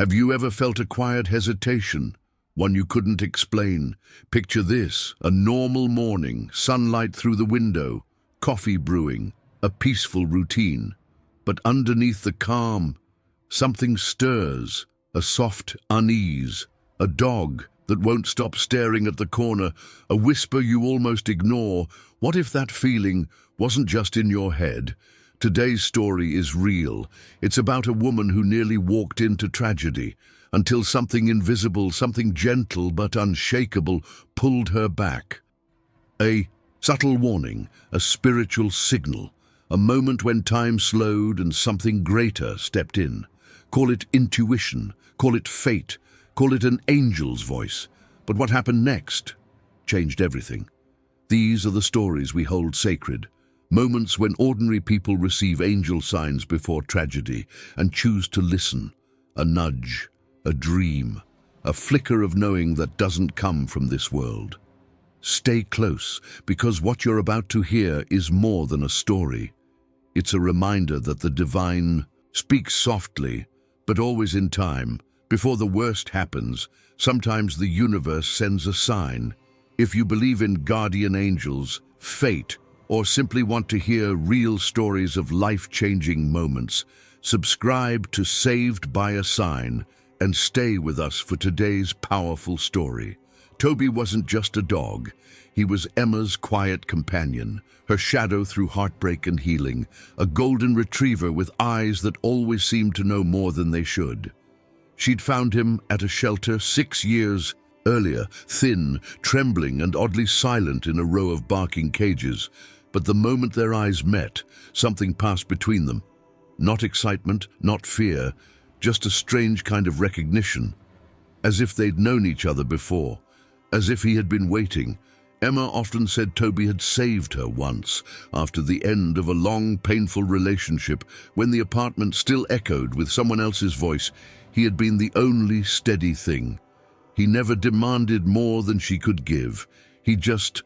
Have you ever felt a quiet hesitation, one you couldn't explain? Picture this, a normal morning, sunlight through the window, coffee brewing, a peaceful routine. But underneath the calm, something stirs, a soft unease, a dog that won't stop staring at the corner, a whisper you almost ignore. What if that feeling wasn't just in your head? Today's story is real. It's about a woman who nearly walked into tragedy, until something invisible, something gentle but unshakable, pulled her back. A subtle warning, a spiritual signal, a moment when time slowed and something greater stepped in. Call it intuition, call it fate, call it an angel's voice. But what happened next changed everything. These are the stories we hold sacred, moments when ordinary people receive angel signs before tragedy and choose to listen. A nudge, a dream, a flicker of knowing that doesn't come from this world. Stay close, because what you're about to hear is more than a story. It's a reminder that the divine speaks softly, but always in time. Before the worst happens, sometimes the universe sends a sign. If you believe in guardian angels, fate, or simply want to hear real stories of life-changing moments, subscribe to Saved by a Sign and stay with us for today's powerful story. Toby wasn't just a dog. He was Emma's quiet companion, her shadow through heartbreak and healing, a golden retriever with eyes that always seemed to know more than they should. She'd found him at a shelter 6 years earlier, thin, trembling, and oddly silent in a row of barking cages. But the moment their eyes met, something passed between them. Not excitement, not fear, just a strange kind of recognition. As if they'd known each other before, as if he had been waiting. Emma often said Toby had saved her once, after the end of a long, painful relationship, when the apartment still echoed with someone else's voice. He had been the only steady thing. He never demanded more than she could give. He just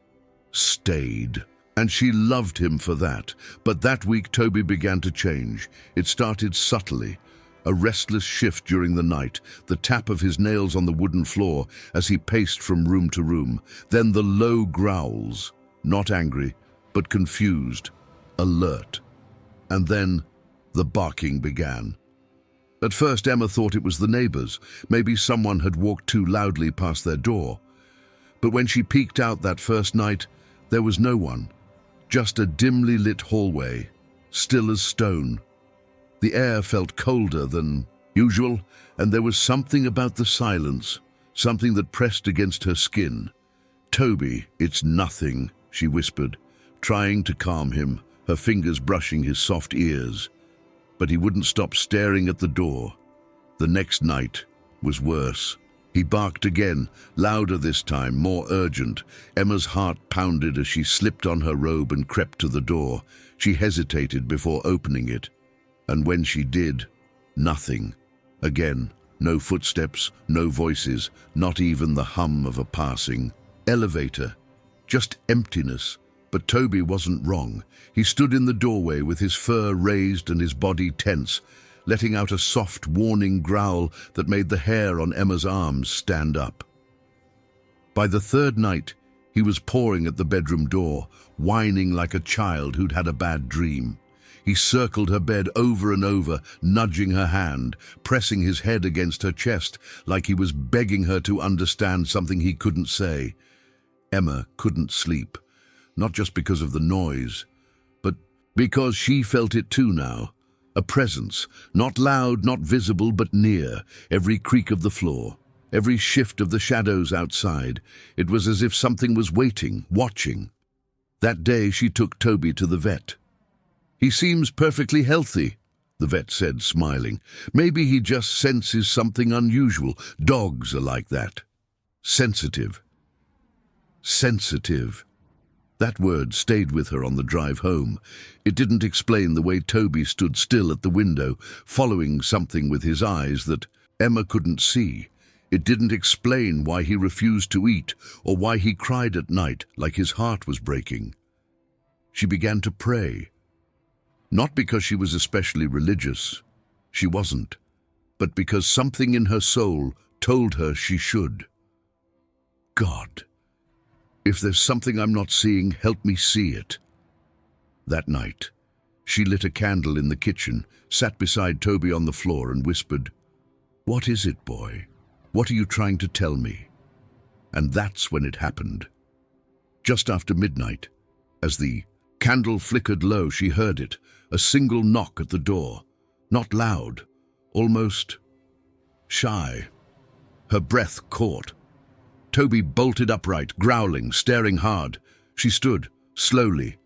stayed. And she loved him for that. But that week, Toby began to change. It started subtly. A restless shift during the night, the tap of his nails on the wooden floor as he paced from room to room. Then the low growls, not angry, but confused, alert. And then the barking began. At first, Emma thought it was the neighbors. Maybe someone had walked too loudly past their door. But when she peeked out that first night, there was no one. Just a dimly lit hallway, still as stone. The air felt colder than usual, and there was something about the silence, something that pressed against her skin. "Toby, it's nothing," she whispered, trying to calm him, her fingers brushing his soft ears. But he wouldn't stop staring at the door. The next night was worse. He barked again, louder this time, more urgent. Emma's heart pounded as she slipped on her robe and crept to the door. She hesitated before opening it. And when she did, nothing. Again, no footsteps, no voices, not even the hum of a passing elevator. Just emptiness. But Toby wasn't wrong. He stood in the doorway with his fur raised and his body tense, letting out a soft, warning growl that made the hair on Emma's arms stand up. By the third night, he was pawing at the bedroom door, whining like a child who'd had a bad dream. He circled her bed over and over, nudging her hand, pressing his head against her chest, like he was begging her to understand something he couldn't say. Emma couldn't sleep, not just because of the noise, but because she felt it too now. A presence, not loud, not visible, but near, every creak of the floor, every shift of the shadows outside. It was as if something was waiting, watching. That day she took Toby to the vet. "He seems perfectly healthy," the vet said, smiling. "Maybe he just senses something unusual. Dogs are like that. Sensitive." Sensitive. That word stayed with her on the drive home. It didn't explain the way Toby stood still at the window, following something with his eyes that Emma couldn't see. It didn't explain why he refused to eat or why he cried at night like his heart was breaking. She began to pray. Not because she was especially religious. She wasn't. but because something in her soul told her she should. God, if there's something I'm not seeing, help me see it. That night, she lit a candle in the kitchen, sat beside Toby on the floor and whispered, "What is it, boy? What are you trying to tell me?" And that's when it happened. Just after midnight, as the candle flickered low, she heard it, a single knock at the door. Not loud, almost shy. Her breath caught. Toby bolted upright, growling, staring hard. She stood, slowly,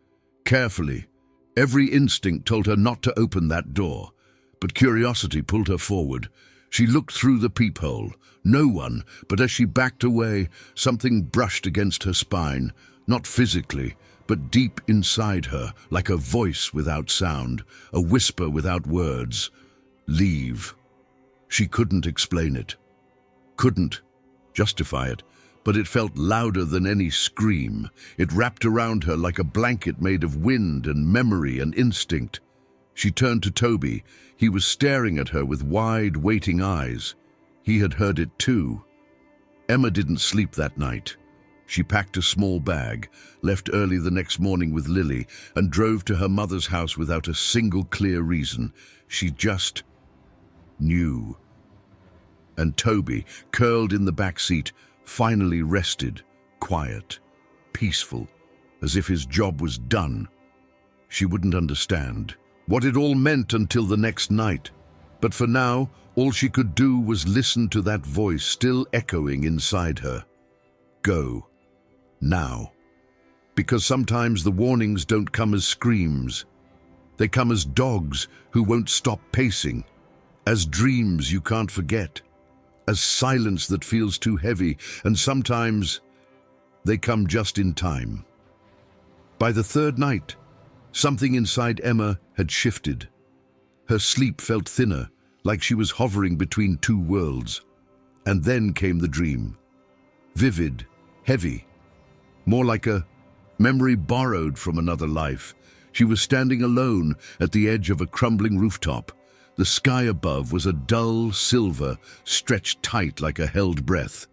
carefully. Every instinct told her not to open that door, but curiosity pulled her forward. She looked through the peephole. No one, but as she backed away, something brushed against her spine, not physically, but deep inside her, like a voice without sound, a whisper without words. Leave. She couldn't explain it. Couldn't justify it, but it felt louder than any scream. It wrapped around her like a blanket made of wind and memory and instinct. She turned to Toby. He was staring at her with wide, waiting eyes. He had heard it too. Emma didn't sleep that night. She packed a small bag, left early the next morning with Lily, and drove to her mother's house without a single clear reason. She just knew. And Toby, curled in the back seat, finally rested, quiet, peaceful, as if his job was done. She wouldn't understand what it all meant until the next night. But for now, all she could do was listen to that voice still echoing inside her. Go. Now. Because sometimes the warnings don't come as screams. They come as dogs who won't stop pacing, as dreams you can't forget, as silence that feels too heavy, and sometimes they come just in time. By the third night, something inside Emma had shifted. Her sleep felt thinner, like she was hovering between two worlds. And then came the dream. Vivid, heavy, more like a memory borrowed from another life. She was standing alone at the edge of a crumbling rooftop. The sky above was a dull silver, stretched tight like a held breath.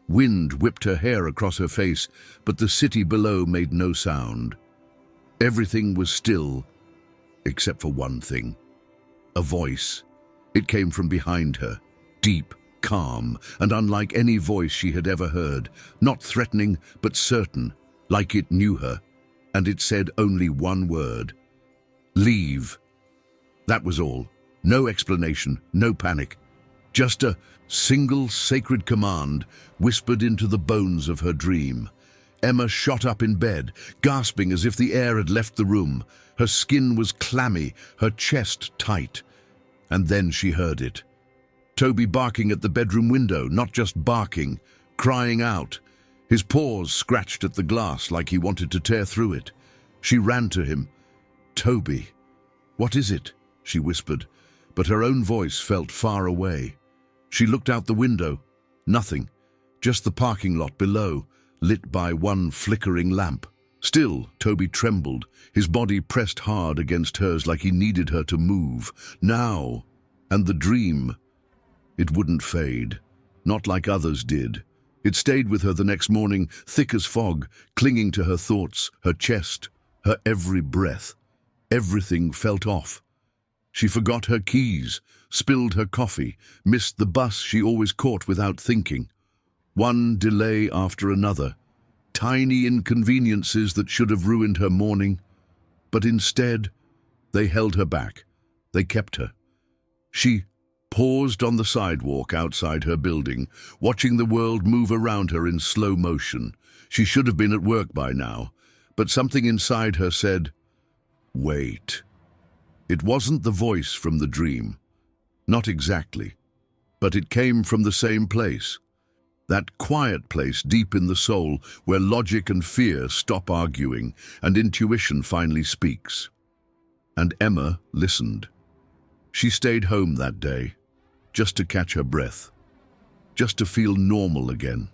Wind whipped her hair across her face, but the city below made no sound. Everything was still, except for one thing. A voice. It came from behind her, deep, calm, and unlike any voice she had ever heard. Not threatening, but certain, like it knew her. And it said only one word. Leave. That was all. No explanation, no panic. Just a single sacred command whispered into the bones of her dream. Emma shot up in bed, gasping as if the air had left the room. Her skin was clammy, her chest tight. And then she heard it. Toby barking at the bedroom window, not just barking, crying out. His paws scratched at the glass like he wanted to tear through it. She ran to him. "Toby, what is it?" she whispered, but her own voice felt far away. She looked out the window. Nothing, just the parking lot below, lit by one flickering lamp. Still, Toby trembled, his body pressed hard against hers like he needed her to move. Now. And the dream. It wouldn't fade, not like others did. It stayed with her the next morning, thick as fog, clinging to her thoughts, her chest, her every breath. Everything felt off. She forgot her keys, spilled her coffee, missed the bus she always caught without thinking. One delay after another. Tiny inconveniences that should have ruined her morning. But instead, they held her back. They kept her. She paused on the sidewalk outside her building, watching the world move around her in slow motion. She should have been at work by now, but something inside her said, "Wait." It wasn't the voice from the dream. Not exactly. But it came from the same place. That quiet place deep in the soul where logic and fear stop arguing and intuition finally speaks. And Emma listened. She stayed home that day, just to catch her breath, just to feel normal again.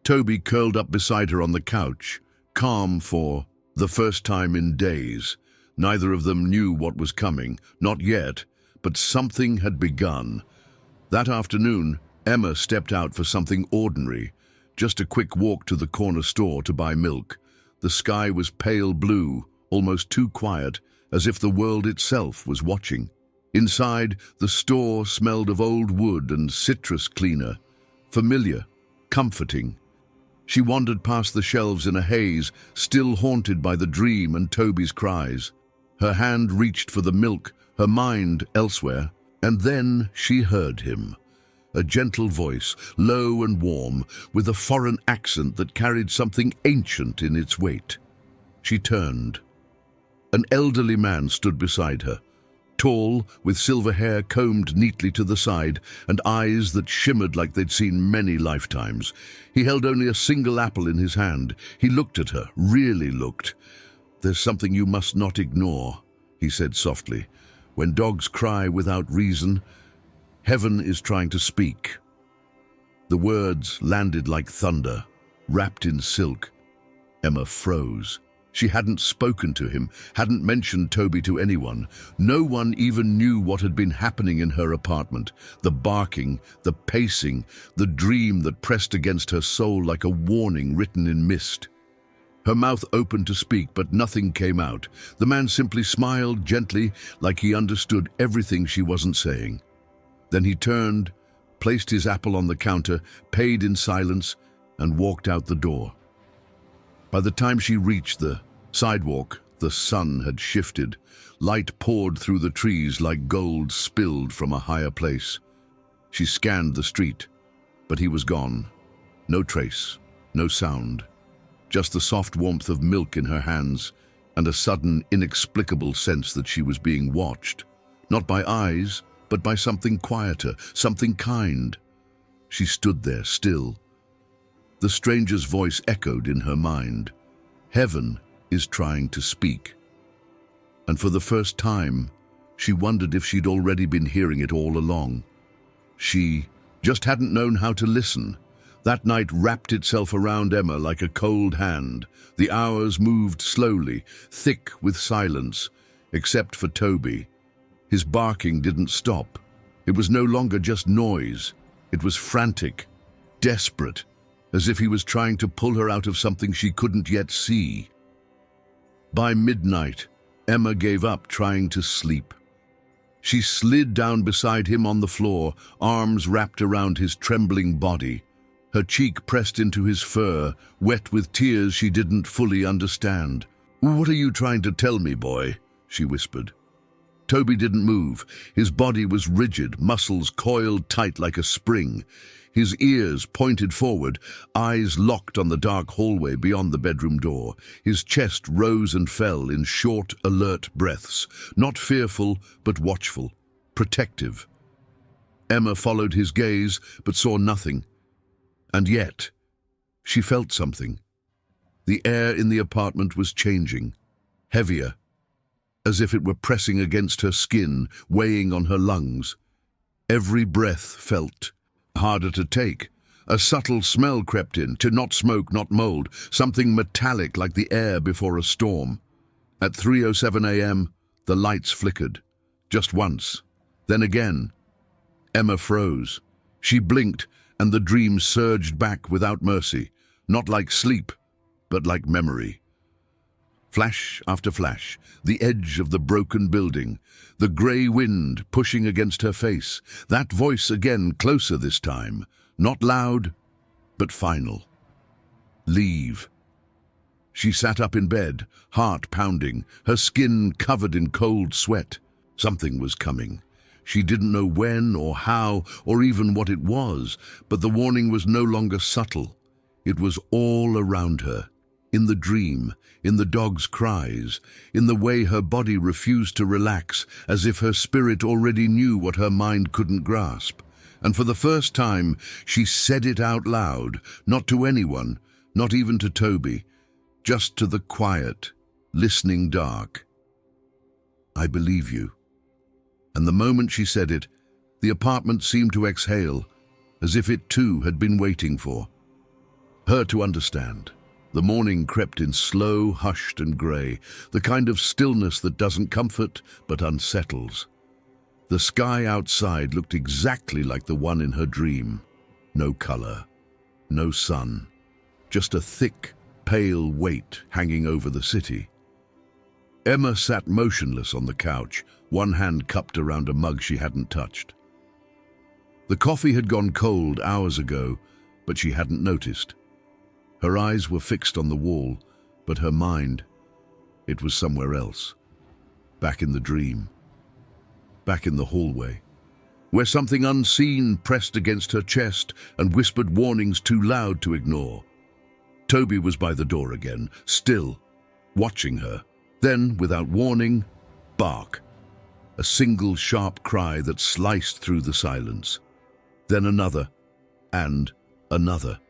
Toby curled up beside her on the couch, calm for the first time in days. Neither of them knew what was coming, not yet, but something had begun. That afternoon, Emma stepped out for something ordinary, just a quick walk to the corner store to buy milk. The sky was pale blue, almost too quiet, as if the world itself was watching. Inside, the store smelled of old wood and citrus cleaner, familiar, comforting. She wandered past the shelves in a haze, still haunted by the dream and Toby's cries. Her hand reached for the milk, her mind elsewhere, and then she heard him. A gentle voice, low and warm, with a foreign accent that carried something ancient in its weight. She turned. An elderly man stood beside her, tall, with silver hair combed neatly to the side, and eyes that shimmered like they'd seen many lifetimes. He held only a single apple in his hand. He looked at her, really looked. "There's something you must not ignore," he said softly. "When dogs cry without reason, heaven is trying to speak." The words landed like thunder, wrapped in silk. Emma froze. She hadn't spoken to him, hadn't mentioned Toby to anyone. No one even knew what had been happening in her apartment. The barking, the pacing, the dream that pressed against her soul like a warning written in mist. Her mouth opened to speak, but nothing came out. The man simply smiled gently, like he understood everything she wasn't saying. Then he turned, placed his apple on the counter, paid in silence, and walked out the door. By the time she reached the sidewalk, the sun had shifted. Light poured through the trees like gold spilled from a higher place. She scanned the street, but he was gone. No trace, no sound. Just the soft warmth of milk in her hands, and a sudden, inexplicable sense that she was being watched. Not by eyes, but by something quieter, something kind. She stood there, still. The stranger's voice echoed in her mind. Heaven is trying to speak. And for the first time, she wondered if she'd already been hearing it all along. She just hadn't known how to listen. That night wrapped itself around Emma like a cold hand. The hours moved slowly, thick with silence, except for Toby. His barking didn't stop. It was no longer just noise. It was frantic, desperate, as if he was trying to pull her out of something she couldn't yet see. By midnight, Emma gave up trying to sleep. She slid down beside him on the floor, arms wrapped around his trembling body. Her cheek pressed into his fur, wet with tears she didn't fully understand. "What are you trying to tell me, boy?" she whispered. Toby didn't move. His body was rigid, muscles coiled tight like a spring. His ears pointed forward, eyes locked on the dark hallway beyond the bedroom door. His chest rose and fell in short, alert breaths, not fearful, but watchful, protective. Emma followed his gaze, but saw nothing. And yet, she felt something. The air in the apartment was changing, heavier, as if it were pressing against her skin, weighing on her lungs. Every breath felt harder to take. A subtle smell crept in, to not smoke, not mold, something metallic like the air before a storm. At 3:07 a.m., the lights flickered, just once, then again. Emma froze. She blinked, and the dream surged back without mercy, not like sleep, but like memory. Flash after flash, the edge of the broken building, the grey wind pushing against her face, that voice again, closer this time, not loud, but final. Leave. She sat up in bed, heart pounding, her skin covered in cold sweat. Something was coming. She didn't know when or how or even what it was, but the warning was no longer subtle. It was all around her. In the dream, in the dog's cries, in the way her body refused to relax, as if her spirit already knew what her mind couldn't grasp. And for the first time, she said it out loud, not to anyone, not even to Toby, just to the quiet, listening dark. "I believe you." And the moment she said it, the apartment seemed to exhale, as if it too had been waiting for her to understand. The morning crept in slow, hushed and grey, the kind of stillness that doesn't comfort but unsettles. The sky outside looked exactly like the one in her dream. No color, no sun, just a thick, pale weight hanging over the city. Emma sat motionless on the couch, one hand cupped around a mug she hadn't touched. The coffee had gone cold hours ago, but she hadn't noticed. Her eyes were fixed on the wall, but her mind, it was somewhere else. Back in the dream. Back in the hallway, where something unseen pressed against her chest and whispered warnings too loud to ignore. Toby was by the door again, still, watching her. Then, without warning, bark. A single sharp cry that sliced through the silence. Then another, and another.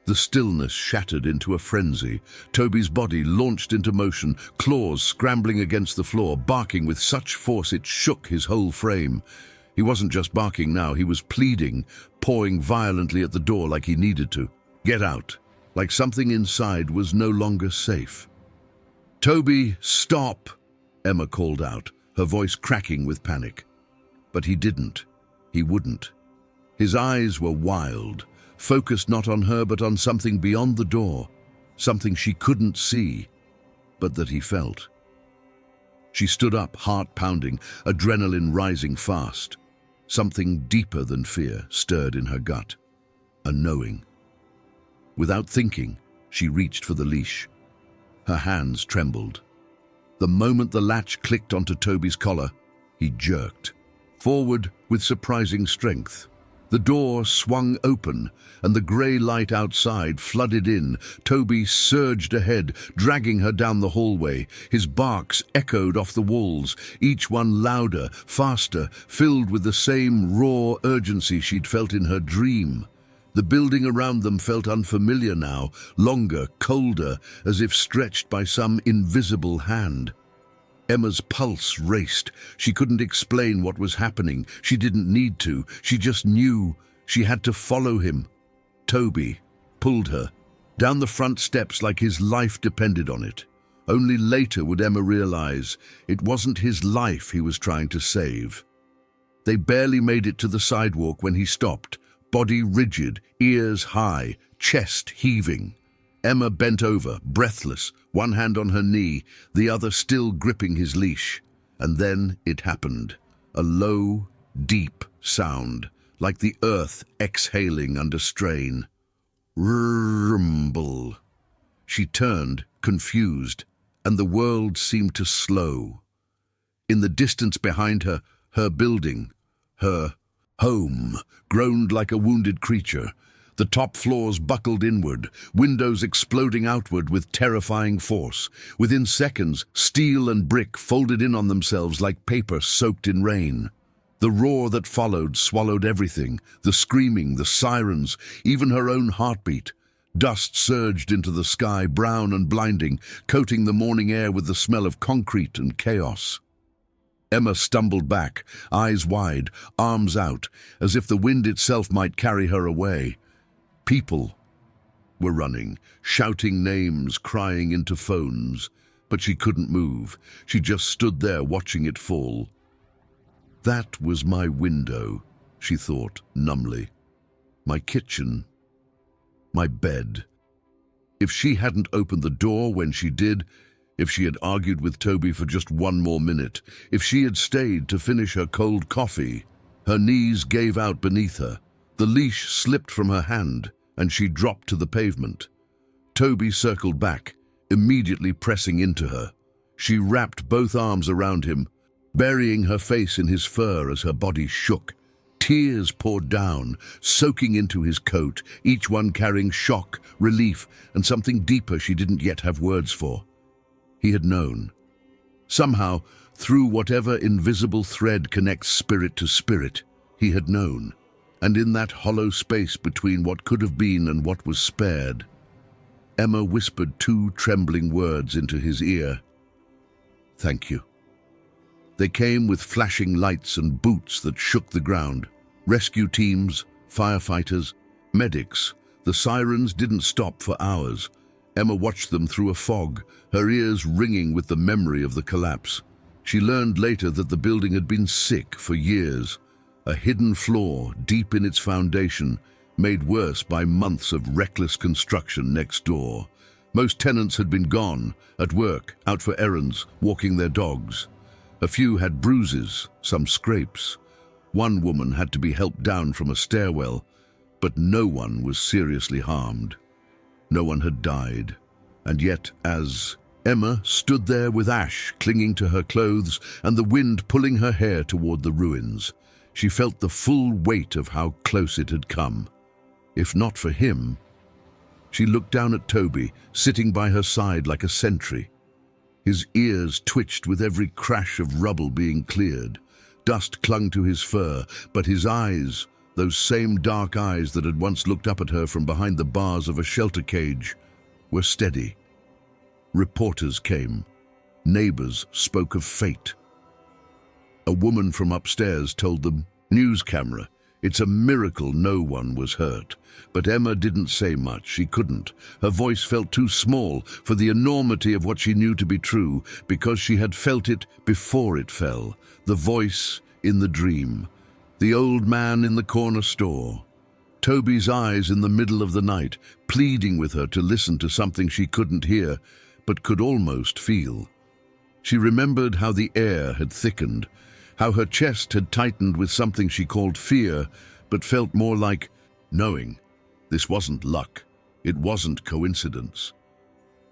The stillness shattered into a frenzy. Toby's body launched into motion, claws scrambling against the floor, barking with such force it shook his whole frame. He wasn't just barking now, he was pleading, pawing violently at the door like he needed to. Get out, like something inside was no longer safe. "Toby, stop!" Emma called out, her voice cracking with panic. But he didn't. He wouldn't. His eyes were wild, focused not on her but on something beyond the door, something she couldn't see, but that he felt. She stood up, heart pounding, adrenaline rising fast. Something deeper than fear stirred in her gut, a knowing. Without thinking, she reached for the leash. Her hands trembled. The moment the latch clicked onto Toby's collar, he jerked, forward with surprising strength. The door swung open, and the grey light outside flooded in. Toby surged ahead, dragging her down the hallway. His barks echoed off the walls, each one louder, faster, filled with the same raw urgency she'd felt in her dream. The building around them felt unfamiliar now, longer, colder, as if stretched by some invisible hand. Emma's pulse raced. She couldn't explain what was happening. She didn't need to. She just knew she had to follow him. Toby pulled her down the front steps like his life depended on it. Only later would Emma realize it wasn't his life he was trying to save. They barely made it to the sidewalk when he stopped, body rigid, ears high, chest heaving. Emma bent over, breathless, one hand on her knee, the other still gripping his leash. And then it happened. A low, deep sound, like the earth exhaling under strain. Rumble. She turned, confused, and the world seemed to slow. In the distance behind her, her building, her home, groaned like a wounded creature. The top floors buckled inward, windows exploding outward with terrifying force. Within seconds, steel and brick folded in on themselves like paper soaked in rain. The roar that followed swallowed everything, the screaming, the sirens, even her own heartbeat. Dust surged into the sky, brown and blinding, coating the morning air with the smell of concrete and chaos. Emma stumbled back, eyes wide, arms out, as if the wind itself might carry her away. People were running, shouting names, crying into phones, but she couldn't move. She just stood there watching it fall. That was my window, she thought numbly. My kitchen, my bed. If she hadn't opened the door when she did, if she had argued with Toby for just one more minute, if she had stayed to finish her cold coffee, her knees gave out beneath her. The leash slipped from her hand, and she dropped to the pavement. Toby circled back, immediately pressing into her. She wrapped both arms around him, burying her face in his fur as her body shook. Tears poured down, soaking into his coat, each one carrying shock, relief, and something deeper she didn't yet have words for. He had known. Somehow, through whatever invisible thread connects spirit to spirit, he had known. And in that hollow space between what could have been and what was spared, Emma whispered two trembling words into his ear. "Thank you." They came with flashing lights and boots that shook the ground. Rescue teams, firefighters, medics. The sirens didn't stop for hours. Emma watched them through a fog, her ears ringing with the memory of the collapse. She learned later that the building had been sick for years, a hidden flaw deep in its foundation, made worse by months of reckless construction next door. Most tenants had been gone, at work, out for errands, walking their dogs. A few had bruises, some scrapes. One woman had to be helped down from a stairwell, but no one was seriously harmed. No one had died. And yet, as Emma stood there with ash clinging to her clothes and the wind pulling her hair toward the ruins, she felt the full weight of how close it had come. If not for him. She looked down at Toby, sitting by her side like a sentry. His ears twitched with every crash of rubble being cleared. Dust clung to his fur, but his eyes, those same dark eyes that had once looked up at her from behind the bars of a shelter cage, were steady. Reporters came. Neighbors spoke of fate. A woman from upstairs told them, "News camera. It's a miracle no one was hurt." But Emma didn't say much. She couldn't. Her voice felt too small for the enormity of what she knew to be true, because she had felt it before it fell. The voice in the dream. The old man in the corner store. Toby's eyes in the middle of the night, pleading with her to listen to something she couldn't hear, but could almost feel. She remembered how the air had thickened, how her chest had tightened with something she called fear, but felt more like knowing. This wasn't luck. It wasn't coincidence.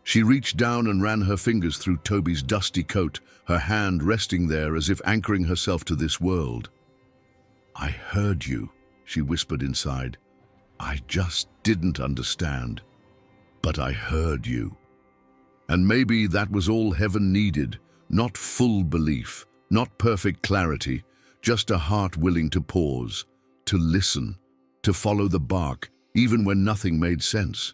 She reached down and ran her fingers through Toby's dusty coat, her hand resting there as if anchoring herself to this world. "I heard you," she whispered inside. "I just didn't understand. But I heard you." And maybe that was all heaven needed, not full belief, not perfect clarity, just a heart willing to pause, to listen, to follow the bark, even when nothing made sense.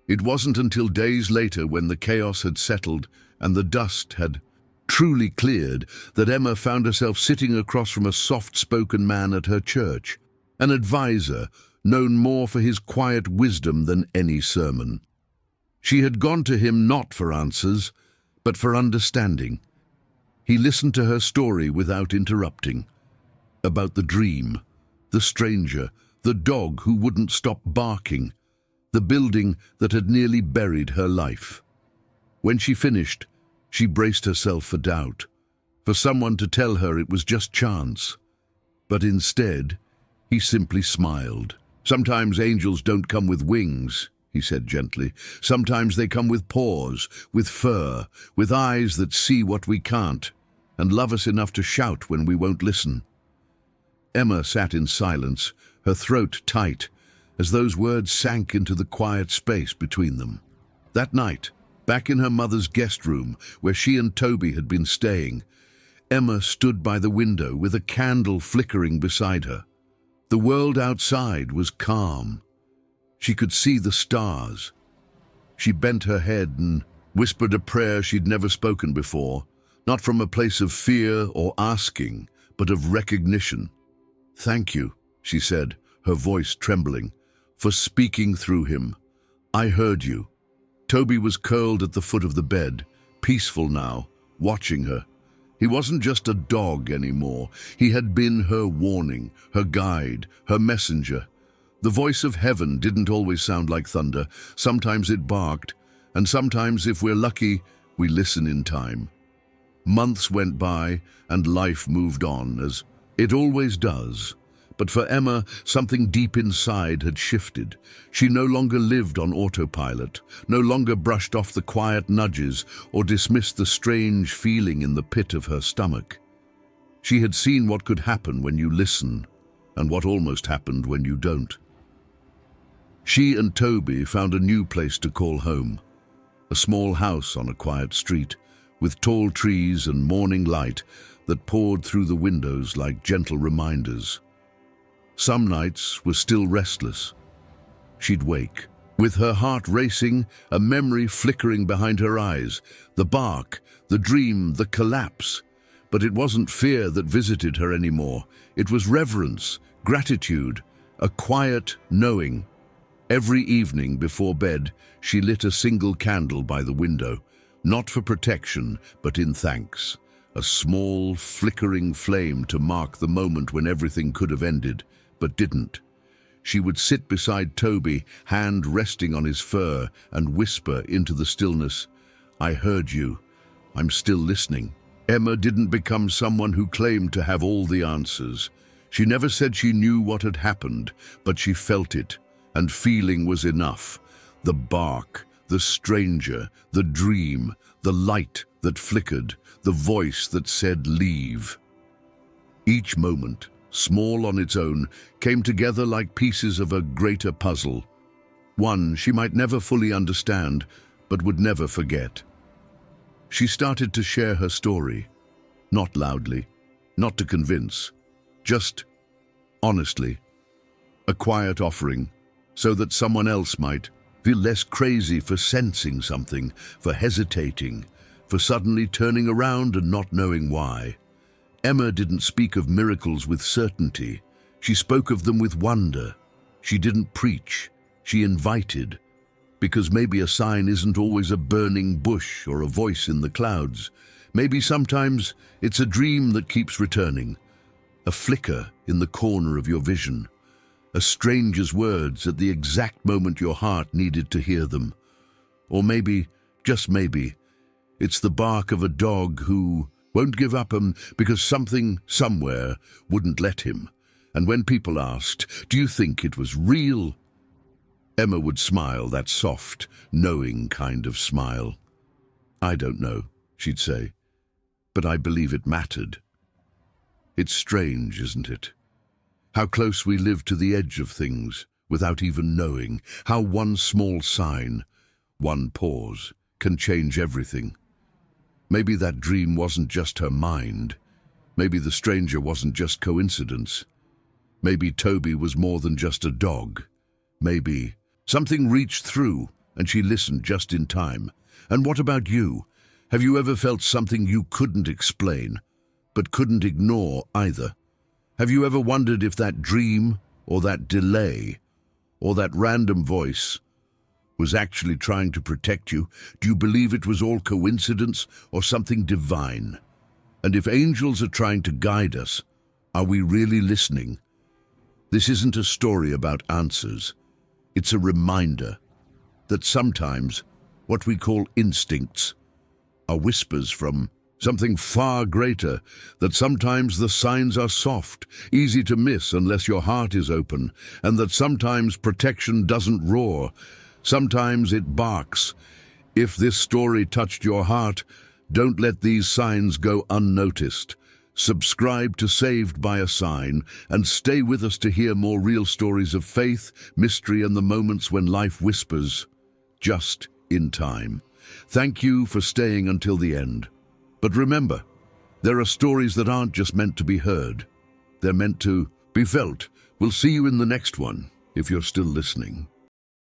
It wasn't until days later, when the chaos had settled and the dust had truly cleared, that Emma found herself sitting across from a soft-spoken man at her church, an advisor known more for his quiet wisdom than any sermon. She had gone to him not for answers, but for understanding. He listened to her story without interrupting, about the dream, the stranger, the dog who wouldn't stop barking, the building that had nearly buried her life. When she finished, she braced herself for doubt, for someone to tell her it was just chance. But instead, he simply smiled. "Sometimes angels don't come with wings," he said gently. "Sometimes they come with paws, with fur, with eyes that see what we can't, and love us enough to shout when we won't listen." Emma sat in silence, her throat tight, as those words sank into the quiet space between them. That night, back in her mother's guest room, where she and Toby had been staying, Emma stood by the window with a candle flickering beside her. The world outside was calm. She could see the stars. She bent her head and whispered a prayer she'd never spoken before, not from a place of fear or asking, but of recognition. "Thank you," she said, her voice trembling, "for speaking through him. I heard you." Toby was curled at the foot of the bed, peaceful now, watching her. He wasn't just a dog anymore. He had been her warning, her guide, her messenger. The voice of heaven didn't always sound like thunder. Sometimes it barked, and sometimes, if we're lucky, we listen in time. Months went by, and life moved on, as it always does. But for Emma, something deep inside had shifted. She no longer lived on autopilot, no longer brushed off the quiet nudges or dismissed the strange feeling in the pit of her stomach. She had seen what could happen when you listen, and what almost happened when you don't. She and Toby found a new place to call home, a small house on a quiet street, with tall trees and morning light that poured through the windows like gentle reminders. Some nights were still restless. She'd wake, with her heart racing, a memory flickering behind her eyes, the bark, the dream, the collapse. But it wasn't fear that visited her anymore. It was reverence, gratitude, a quiet knowing. Every evening before bed, she lit a single candle by the window, not for protection, but in thanks. a small, flickering flame to mark the moment when everything could have ended, but didn't. She would sit beside Toby, hand resting on his fur, and whisper into the stillness, "I heard you. I'm still listening." Emma didn't become someone who claimed to have all the answers. She never said she knew what had happened, but she felt it, and feeling was enough. The bark, the stranger, the dream, the light that flickered, the voice that said, "Leave." Each moment, small on its own, came together like pieces of a greater puzzle. One she might never fully understand, but would never forget. She started to share her story, not loudly, not to convince, just honestly. A quiet offering, so that someone else might feel less crazy for sensing something, for hesitating, for suddenly turning around and not knowing why. Emma didn't speak of miracles with certainty. She spoke of them with wonder. She didn't preach. She invited. Because maybe a sign isn't always a burning bush or a voice in the clouds. Maybe sometimes it's a dream that keeps returning, a flicker in the corner of your vision, a stranger's words at the exact moment your heart needed to hear them. Or maybe, just maybe, it's the bark of a dog who won't give up because something somewhere wouldn't let him. And when people asked, "Do you think it was real?" Emma would smile, that soft, knowing kind of smile. "I don't know," she'd say, "but I believe it mattered." It's strange, isn't it? How close we live to the edge of things, without even knowing. How one small sign, one pause, can change everything. Maybe that dream wasn't just her mind. Maybe the stranger wasn't just coincidence. Maybe Toby was more than just a dog. Maybe something reached through and she listened just in time. And what about you? Have you ever felt something you couldn't explain, but couldn't ignore either? Have you ever wondered if that dream, or that delay, or that random voice was actually trying to protect you? Do you believe it was all coincidence or something divine? And if angels are trying to guide us, are we really listening? This isn't a story about answers. It's a reminder that sometimes what we call instincts are whispers from something far greater, that sometimes the signs are soft, easy to miss unless your heart is open, and that sometimes protection doesn't roar, sometimes it barks. If this story touched your heart, don't let these signs go unnoticed. Subscribe to Saved by a Sign and stay with us to hear more real stories of faith, mystery, and the moments when life whispers, just in time. Thank you for staying until the end. But remember, there are stories that aren't just meant to be heard. They're meant to be felt. We'll see you in the next one, if you're still listening.